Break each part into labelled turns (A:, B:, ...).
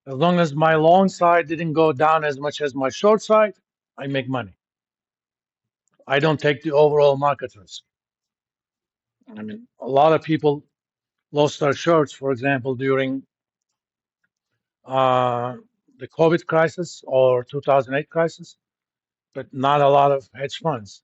A: As long as my long side didn't go down as much as my short side, I make money. I don't take the overall market risk. I mean, a lot of people lost their shirts, for example, during uh, the COVID crisis or 2008 crisis, but not a lot of hedge funds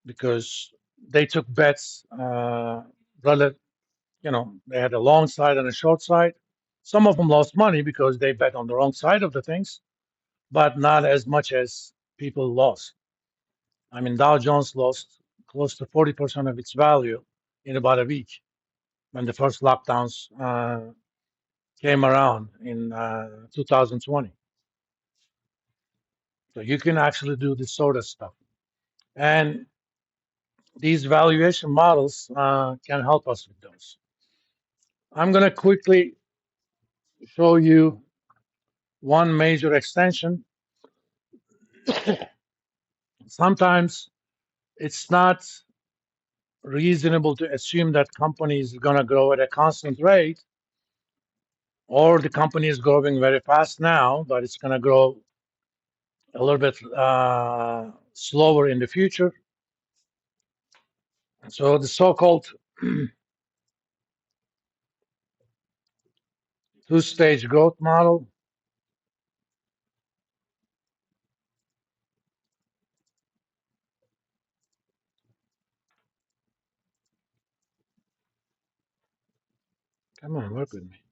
A: because they took bets. Rather, they had a long side and a short side. Some of them lost money because they bet on the wrong side of the things, but not as much as people lost. I mean, Dow Jones lost close to 40% of its value in about a week when the first lockdowns came around in 2020. So you can actually do this sort of stuff. And these valuation models can help us with those. I'm going to quickly show you one major extension. Sometimes it's not reasonable to assume that company is going to grow at a constant rate, or the company is growing very fast now, but it's going to grow a little bit slower in the future. So the so-called two-stage growth model. Come on, work with me.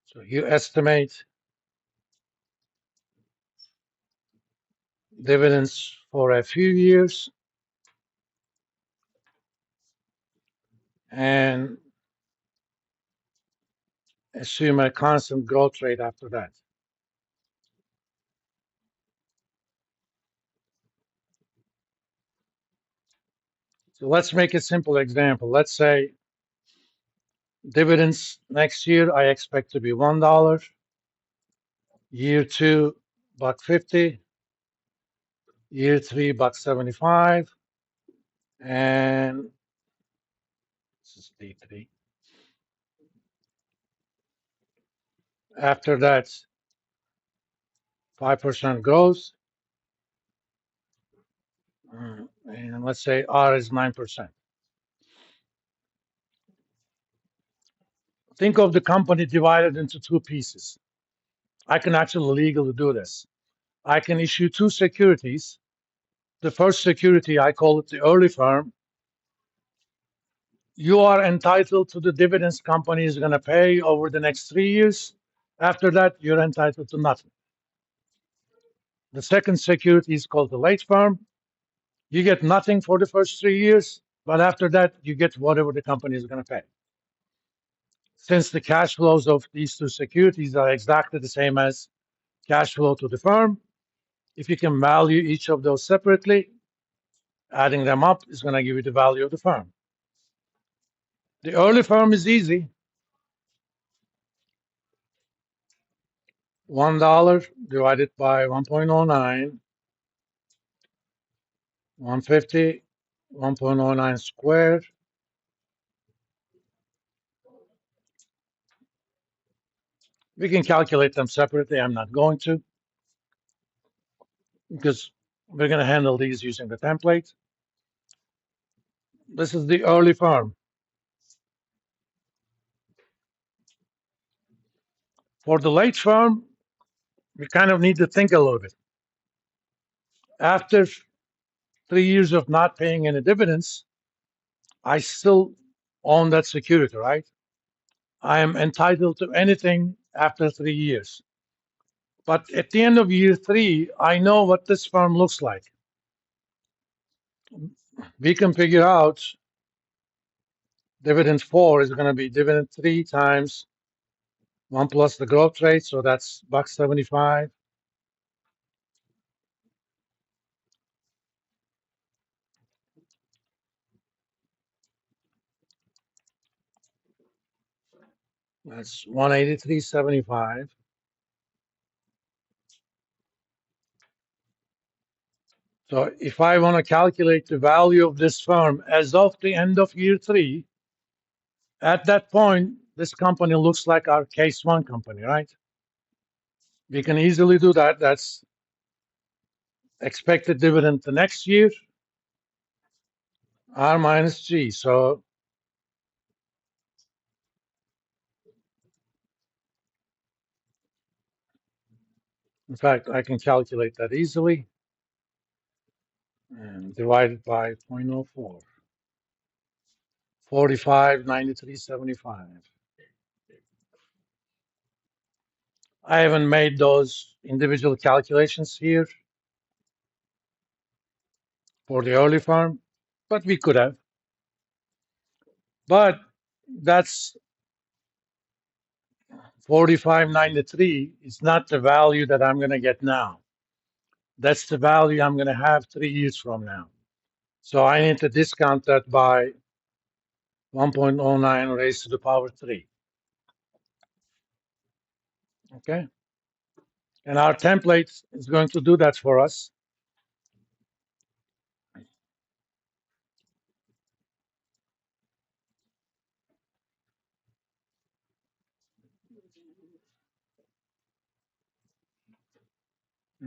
A: So you estimate dividends for a few years and assume a constant growth rate after that. So let's make a simple example. Let's say dividends next year I expect to be $1. Year two, $1.50. Year three, $1.75. And this is D3. After that, 5% growth. And let's say R is 9%. Think of the company divided into two pieces. I can actually legally do this. I can issue two securities. The first security, I call it the early firm. You are entitled to the dividends company is going to pay over the next 3 years. After that, you're entitled to nothing. The second security is called the late firm. You get nothing for the first 3 years, but after that, you get whatever the company is going to pay. Since the cash flows of these two securities are exactly the same as cash flow to the firm, if you can value each of those separately, adding them up is going to give you the value of the firm. The early firm is easy. $1 divided by 1.09, 150, 1.09 squared. We can calculate them separately. I'm not going to, because we're going to handle these using the template. This is the early firm. For the late firm, we kind of need to think a little bit. After 3 years of not paying any dividends, I still own that security, right? I am entitled to anything after 3 years. But at the end of year 3, I know what this firm looks like. We can figure out dividend 4 is going to be dividend 3 times 1 plus the growth rate, so that's $1.75. That's 183.75. So if I want to calculate the value of this firm as of the end of year 3, at that point, this company looks like our case one company, right? We can easily do that. That's expected dividend the next year, R minus G. So in fact, I can calculate that easily and divide it by 0.04. 45, 93, 75. I haven't made those individual calculations here for the early farm, but we could have. But that's 45.93 is not the value that I'm going to get now. That's the value I'm going to have 3 years from now. So I need to discount that by 1.09 raised to the power 3. Okay? And our template is going to do that for us.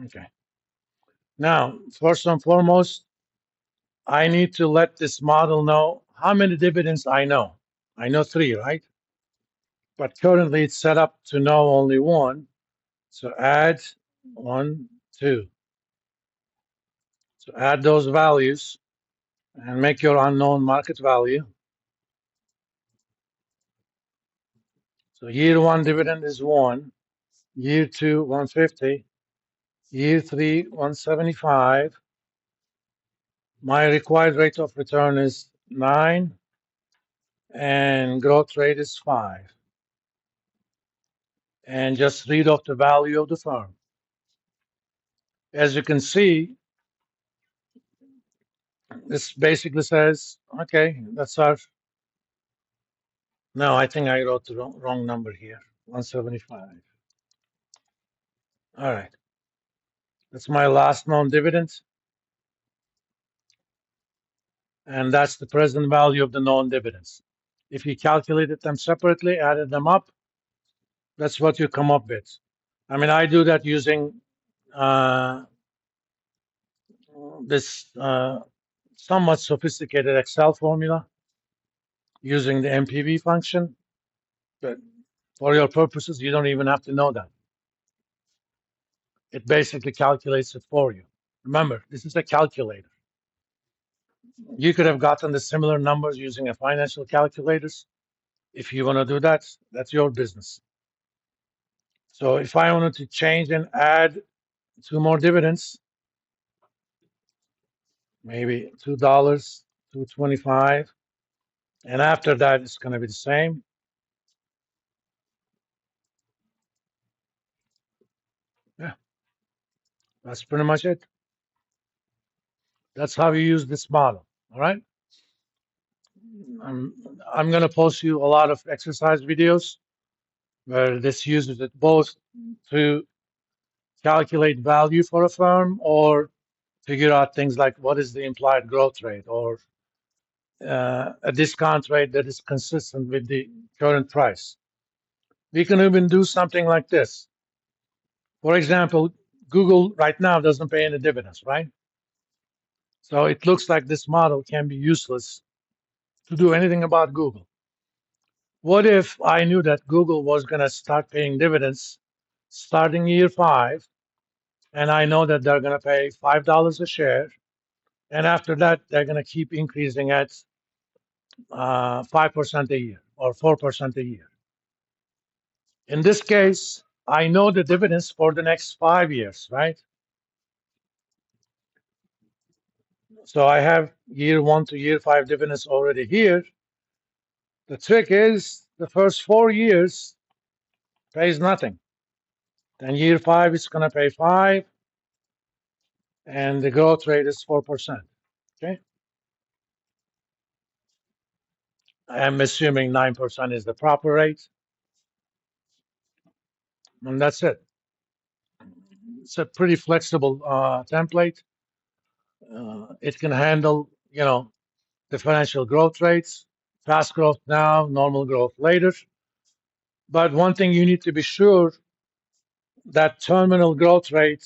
A: Okay. Now, first and foremost, I need to let this model know how many dividends I know. I know 3, right? But currently it's set up to know only 1. So add 1, 2. So add those values and make your unknown market value. So year 1 dividend is 1, year 2 150, year 3 175. My required rate of return is 9 and growth rate is 5. And just read off the value of the firm. As you can see, this basically says, okay, that's our. No, I think I wrote the wrong number here, 175. All right. That's my last known dividend. And that's the present value of the known dividends. If you calculated them separately, added them up, that's what you come up with. I mean, I do that using this somewhat sophisticated Excel formula using the MPV function. But for your purposes, you don't even have to know that. It basically calculates it for you. Remember, this is a calculator. You could have gotten the similar numbers using a financial calculators. If you want to do that, that's your business. So if I wanted to change and add 2 more dividends, maybe $2, 2.25, and after that it's going to be the same. Yeah, that's pretty much it. That's how you use this model. All right. I'm going to post you a lot of exercise videos where this uses it both to calculate value for a firm or figure out things like what is the implied growth rate or a discount rate that is consistent with the current price. We can even do something like this. For example, Google right now doesn't pay any dividends, right? So it looks like this model can be useless to do anything about Google. What if I knew that Google was going to start paying dividends starting year 5, and I know that they're going to pay $5 a share, and after that, they're going to keep increasing at 5% a year or 4% a year. In this case, I know the dividends for the next 5 years, right? So I have year 1 to year 5 dividends already here. The trick is the first 4 years pays nothing. Then year 5 is going to pay 5, and the growth rate is 4%. Okay. I'm assuming 9% is the proper rate, and that's it. It's a pretty flexible template. It can handle, the financial growth rates, fast growth now, normal growth later. But one thing you need to be sure that terminal growth rate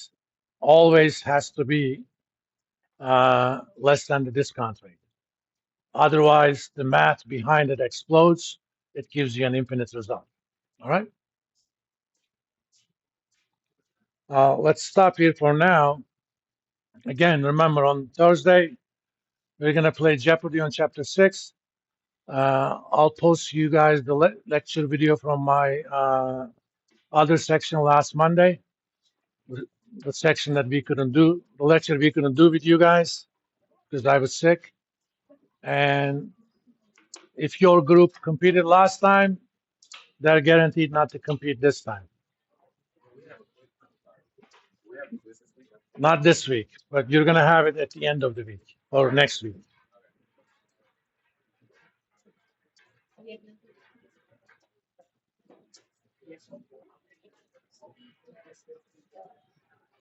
A: always has to be less than the discount rate. Otherwise, the math behind it explodes. It gives you an infinite result. All right. Let's stop here for now. Again, remember on Thursday, we're going to play Jeopardy on chapter 6. I'll post you guys the lecture video from my other section last Monday, the section that we couldn't do, the lecture we couldn't do with you guys because I was sick. And if your group competed last time, they're guaranteed not to compete this time. Not this week, but you're going to have it at the end of the week or next week.